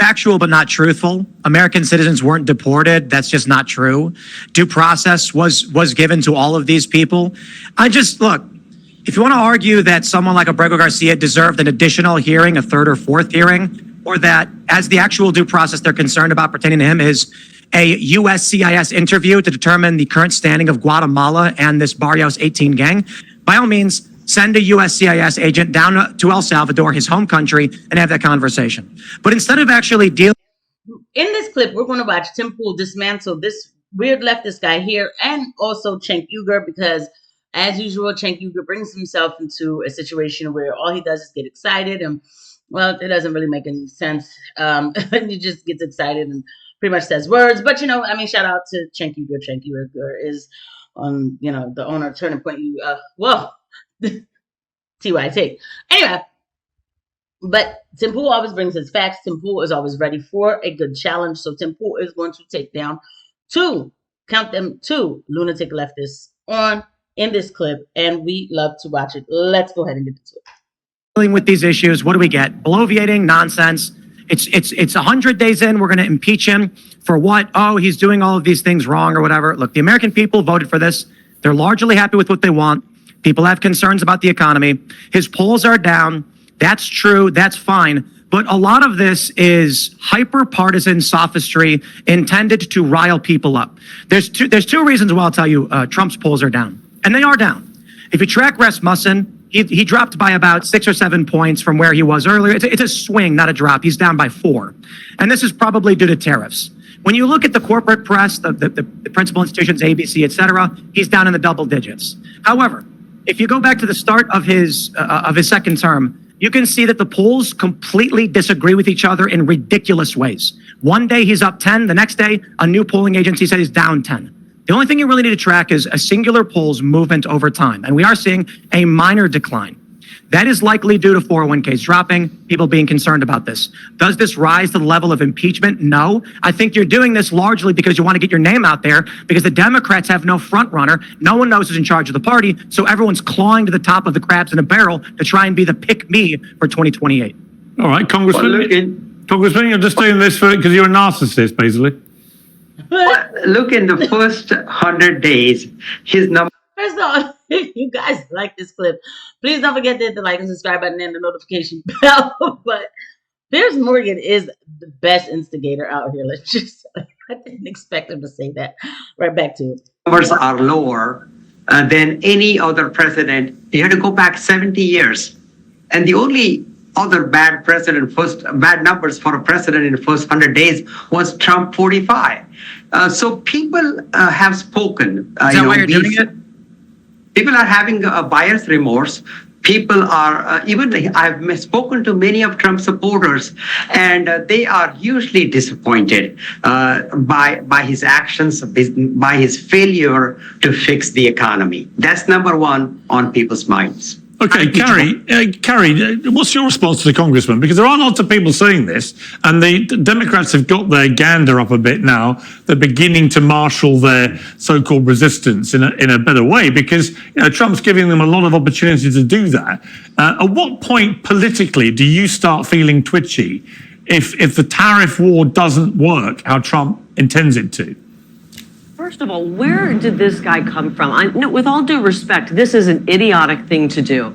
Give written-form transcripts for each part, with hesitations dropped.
factual but not truthful. American citizens weren't deported. That's just not true. Due process was given to all of these people. Look, if you want to argue that someone like Abrego Garcia deserved an additional hearing, a third or fourth hearing, or that as the actual due process they're concerned about pertaining to him is a USCIS interview to determine the current standing of Guatemala and this Barrios 18 gang, by all means, send a USCIS agent down to El Salvador, his home country, and have that conversation. But instead of actually dealing... In this clip, we're going to watch Tim Pool dismantle this weird leftist guy here and also Cenk Uygur, because as usual, Cenk Uygur brings himself into a situation where all he does is get excited and, well, it doesn't really make any sense. He just gets excited and pretty much says words. But, you know, I mean, shout out to Cenk Uygur. Cenk Uygur is on, you know, the owner of Turning Point. TYT. Anyway, but Tim Pool always brings his facts. Tim Pool is always ready for a good challenge. So Tim Pool is going to take down two lunatic leftists in this clip, and we love to watch it. Let's go ahead and get into it. Dealing with these issues, what do we get? Bloviating nonsense. It's 100 days in. We're going to impeach him for what? Oh, he's doing all of these things wrong or whatever. Look, the American people voted for this. They're largely happy with what they want. People have concerns about the economy. His polls are down. That's true. That's fine. But a lot of this is hyper-partisan sophistry intended to rile people up. There's two reasons why I'll tell you Trump's polls are down. And they are down. If you track Rasmussen, he dropped by about 6 or 7 points from where he was earlier. It's a swing, not a drop. He's down by 4. And this is probably due to tariffs. When you look at the corporate press, the principal institutions, ABC, et cetera, he's down in the double digits. However, if you go back to the start of his second term, you can see that the polls completely disagree with each other in ridiculous ways. One day he's up 10, the next day a new polling agency said he's down 10. The only thing you really need to track is a singular poll's movement over time, and we are seeing a minor decline. That is likely due to 401ks dropping, people being concerned about this. Does this rise to the level of impeachment? No. I think you're doing this largely because you want to get your name out there, because the Democrats have no front runner. No one knows who's in charge of the party, so everyone's clawing to the top of the crabs in a barrel to try and be the pick-me for 2028. All right, Congressman, Congressman, you're just doing this because you're a narcissist, basically. Well, look, in the first 100 days, his number... First of all, if you guys like this clip, please don't forget to hit the like and subscribe button and the notification bell. But Piers Morgan is the best instigator out here. Let's just say. I didn't expect him to say that. Right back to it. Numbers are lower than any other president. You have to go back 70 years. And the only other bad numbers for a president in the first 100 days was Trump 45. So people have spoken. Is that why you're doing it? People are having a buyer's remorse. People are, I've spoken to many of Trump's supporters, and they are hugely disappointed by his actions, by his failure to fix the economy. That's number one on people's minds. Okay, Carrie, what's your response to the congressman? Because there are lots of people saying this, and the Democrats have got their gander up a bit now. They're beginning to marshal their so-called resistance in a better way, because Trump's giving them a lot of opportunity to do that. At what point politically do you start feeling twitchy if the tariff war doesn't work how Trump intends it to? First of all, where did this guy come from? No, with all due respect, this is an idiotic thing to do.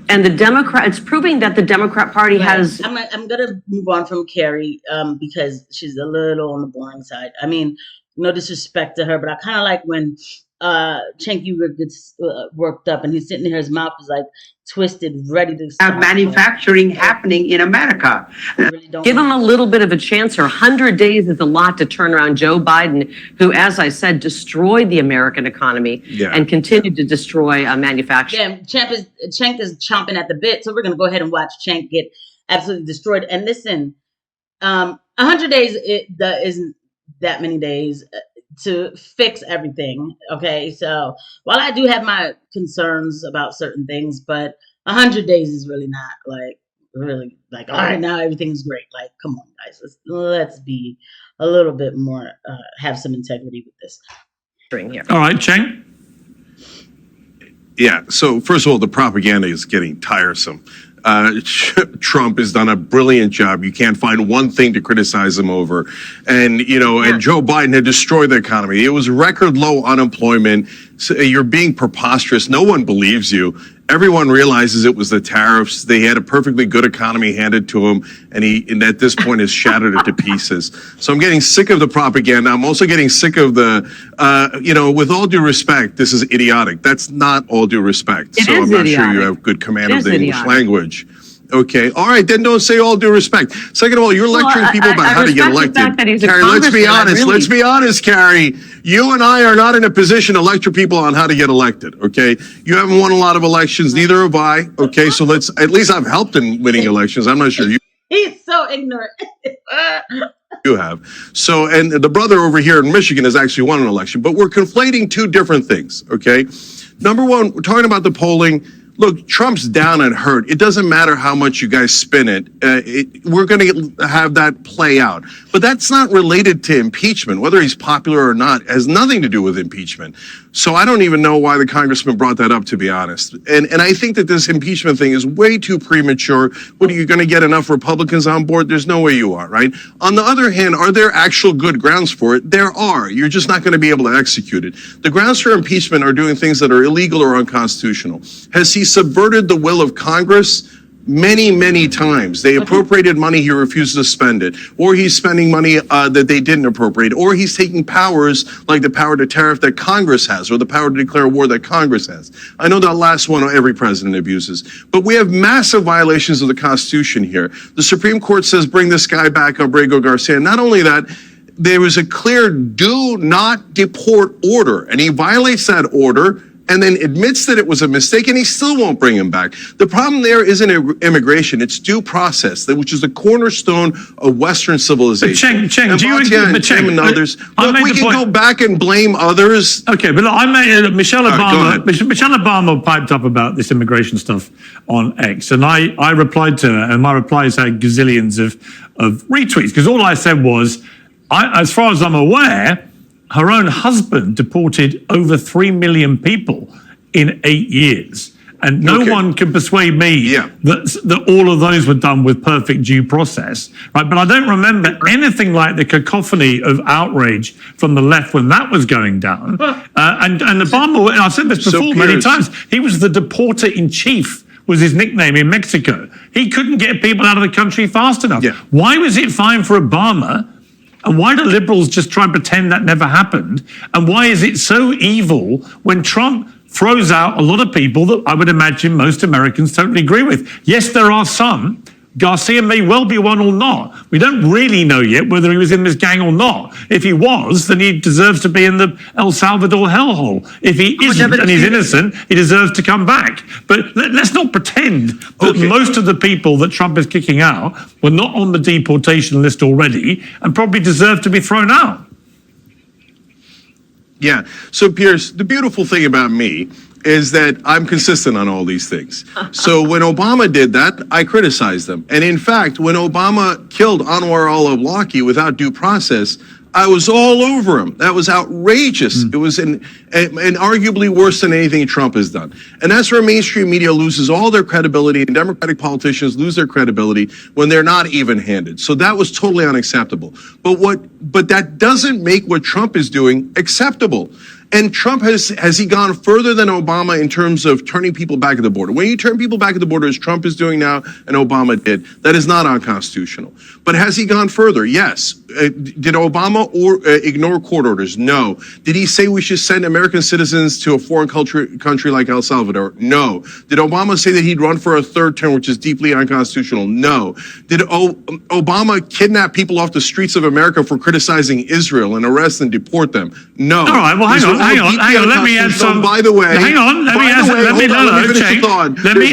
And it's proving that the Democrat Party has... I'm going to move on from Carrie because she's a little on the boring side. I mean, no disrespect to her, but I kind of like when Cenk Uygur gets worked up and he's sitting there, his mouth is like twisted, ready to have manufacturing happening in America. Really give him a little bit of a chance. 100 days is a lot to turn around Joe Biden, who, as I said, destroyed the American economy and continued to destroy manufacturing. Yeah, Cenk is chomping at the bit, so we're going to go ahead and watch Cenk get absolutely destroyed. And listen, 100 days isn't that many days to fix everything. Okay, so while I do have my concerns about certain things, but 100 days is really not like all right, now everything's great. Like, come on, guys, let's be a little bit more have some integrity with this here. All right, Cenk. Yeah, so first of all, the propaganda is getting tiresome. Trump has done a brilliant job. You can't find one thing to criticize him over. And, and Joe Biden had destroyed the economy. It was record low unemployment. So you're being preposterous. No one believes you. Everyone realizes it was the tariffs. They had a perfectly good economy handed to him, and at this point has shattered it to pieces. So I'm getting sick of the propaganda. I'm also getting sick of the, with all due respect, this is idiotic. That's not all due respect. It so is I'm not idiotic. sure you have good command It of is the English idiotic. language. Okay. All right. Then don't say all due respect. Second of all, you're lecturing people about how to get respect the fact that elected. he's a Carrie, let's be congressman. I honest. really- Let's be honest, Carrie. You and I are not in a position to lecture people on how to get elected. Okay. You haven't won a lot of elections. Neither have I. Okay. So at least I've helped in winning elections. I'm not sure He's so ignorant. you have. So, and the brother over here in Michigan has actually won an election, but we're conflating two different things. Okay. Number one, we're talking about the polling. Look, Trump's down and hurt. It doesn't matter how much you guys spin it. We're going to have that play out. But that's not related to impeachment. Whether he's popular or not has nothing to do with impeachment. So I don't even know why the congressman brought that up, to be honest. And I think that this impeachment thing is way too premature. What, are you going to get enough Republicans on board? There's no way you are, right? On the other hand, are there actual good grounds for it? There are. You're just not going to be able to execute it. The grounds for impeachment are doing things that are illegal or unconstitutional. Has he subverted the will of Congress? Many, many times. They appropriated money, he refuses to spend it. Or he's spending money that they didn't appropriate. Or he's taking powers like the power to tariff that Congress has, or the power to declare war that Congress has. I know that last one every president abuses. But we have massive violations of the Constitution here. The Supreme Court says bring this guy back, Abrego Garcia. Not only that, there was a clear do not deport order, and he violates that order and then admits that it was a mistake, and he still won't bring him back. The problem there isn't immigration, it's due process, which is the cornerstone of Western civilization. Cenk, and do you Batia and Cenk, Tim and others. I Look, made we the can point- go back and blame others. Okay, but look, I made Michelle right, go Obama. ahead. Michelle Obama piped up about this immigration stuff on X, and I replied to her, and my replies had gazillions of retweets because all I said was, as far as I'm aware, her own husband deported over 3 million people in 8 years. And no Okay. one can persuade me Yeah. that all of those were done with perfect due process, right? But I don't remember anything like the cacophony of outrage from the left when that was going down. And Obama, and I've said this So, before many Piers- times, he was the deporter in chief, was his nickname in Mexico. He couldn't get people out of the country fast enough. Yeah. Why was it fine for Obama? And why do liberals just try and pretend that never happened? And why is it so evil when Trump throws out a lot of people that I would imagine most Americans totally agree with? Yes, there are some. Garcia may well be one or not. We don't really know yet whether he was in this gang or not. If he was, then he deserves to be in the El Salvador hellhole. If he isn't and he's innocent, he deserves to come back. But let's not pretend that most of the people that Trump is kicking out were not on the deportation list already and probably deserve to be thrown out. Yeah. So, Piers, the beautiful thing about me is that I'm consistent on all these things. So when Obama did that, I criticized them. And in fact, when Obama killed Anwar al-Awlaki without due process, I was all over him. That was outrageous. It was and arguably worse than anything Trump has done. And that's where mainstream media loses all their credibility, and Democratic politicians lose their credibility when they're not even-handed. So that was totally unacceptable. But that doesn't make what Trump is doing acceptable. And Trump has he gone further than Obama in terms of turning people back at the border? When you turn people back at the border, as Trump is doing now and Obama did, that is not unconstitutional. But has he gone further? Yes. Did Obama ignore court orders? No. Did he say we should send American citizens to a foreign country like El Salvador? No. Did Obama say that he'd run for a third term, which is deeply unconstitutional? No. Did Obama kidnap people off the streets of America for criticizing Israel and arrest and deport them? No. All right, well, hang on. Let me add some. By the way, hang on. Let me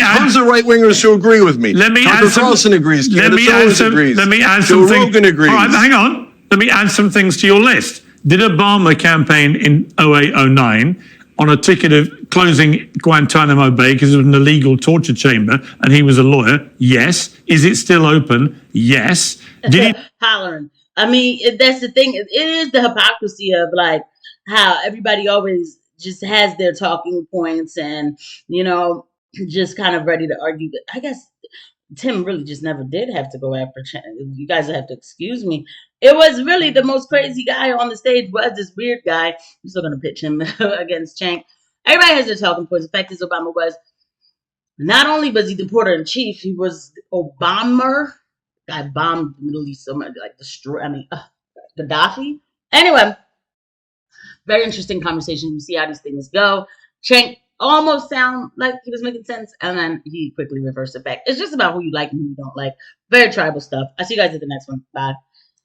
add Tons of right wingers who agree with me. Tucker Carlson agrees. Candace Owens agrees. Let me add Joe some things. Rogan agrees. All right, hang on. Let me add some things to your list. Did Obama campaign in 08-09 on a ticket of closing Guantanamo Bay because it was an illegal torture chamber and he was a lawyer? Yes. Is it still open? Yes. Did he? Hollering. I mean, that's the thing. It is the hypocrisy of like how everybody always just has their talking points and, just kind of ready to argue. But I guess Tim really just never did have to go after Cenk. You guys have to excuse me. It was really the most crazy guy on the stage was this weird guy. I'm still gonna pitch him against Cenk. Everybody has their talking points. The fact is, Obama was not only was he the reporter in chief, he was Obama. Guy bombed the Middle East so much, like destroy. I mean, Gaddafi. Anyway, very interesting conversation. You see how these things go. Cenk almost sound like he was making sense, and then he quickly reversed it back. It's just about who you like and who you don't like. Very tribal stuff. I'll see you guys at the next one. Bye.